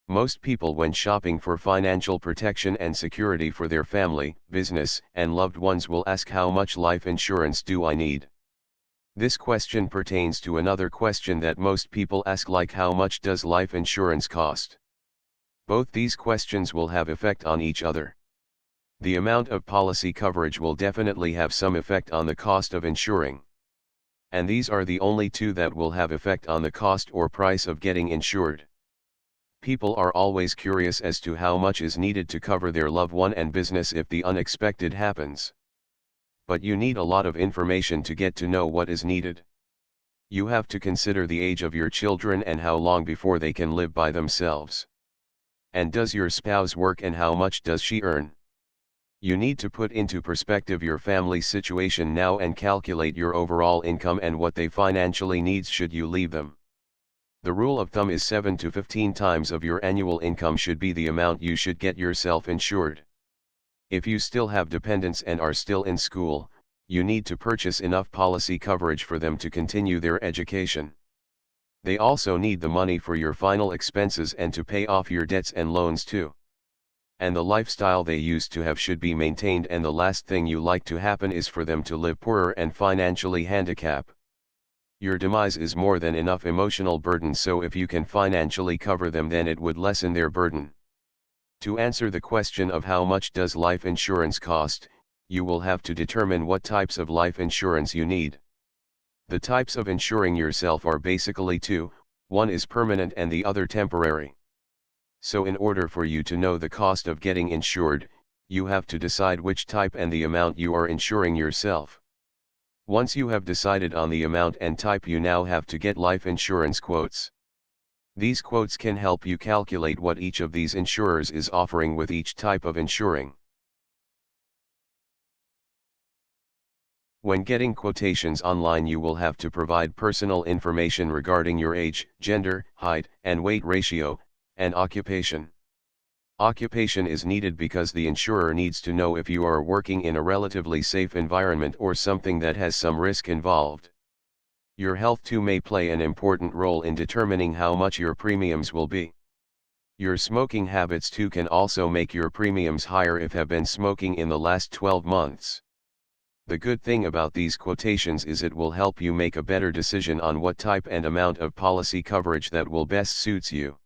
Most people when shopping for financial protection and security for their family, business, and loved ones will ask how much life insurance do I need? This question pertains to another question that most people ask, like how much does life insurance cost? Both these questions will have effect on each other. The amount of policy coverage will definitely have some effect on the cost of insuring. And these are the only two that will have effect on the cost or price of getting insured. People are always curious as to how much is needed to cover their loved one and business if the unexpected happens. But you need a lot of information to get to know what is needed. You have to consider the age of your children and how long before they can live by themselves. And does your spouse work and how much does she earn? You need to put into perspective your family situation now and calculate your overall income and what they financially needs should you leave them. The rule of thumb is 7 to 15 times of your annual income should be the amount you should get yourself insured. If you still have dependents and are still in school, you need to purchase enough policy coverage for them to continue their education. They also need the money for your final expenses and to pay off your debts and loans too. And the lifestyle they used to have should be maintained, and the last thing you like to happen is for them to live poorer and financially handicapped. Your demise is more than enough emotional burden, so if you can financially cover them, then it would lessen their burden. To answer the question of how much does life insurance cost, you will have to determine what types of life insurance you need. The types of insuring yourself are basically two, one is permanent and the other temporary. So in order for you to know the cost of getting insured, you have to decide which type and the amount you are insuring yourself. Once you have decided on the amount and type, you now have to get life insurance quotes. These quotes can help you calculate what each of these insurers is offering with each type of insuring. When getting quotations online, you will have to provide personal information regarding your age, gender, height, and weight ratio, and occupation. Occupation is needed because the insurer needs to know if you are working in a relatively safe environment or something that has some risk involved. Your health too may play an important role in determining how much your premiums will be. Your smoking habits too can also make your premiums higher if have been smoking in the last 12 months. The good thing about these quotations is it will help you make a better decision on what type and amount of policy coverage that will best suits you.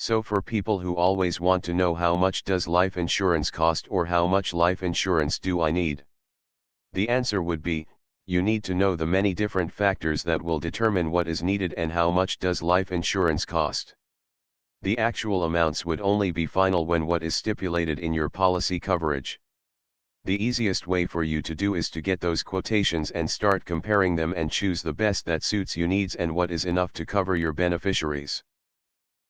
So for people who always want to know how much does life insurance cost or how much life insurance do I need, the answer would be, you need to know the many different factors that will determine what is needed and how much does life insurance cost. The actual amounts would only be final when what is stipulated in your policy coverage. The easiest way for you to do is to get those quotations and start comparing them and choose the best that suits your needs and what is enough to cover your beneficiaries.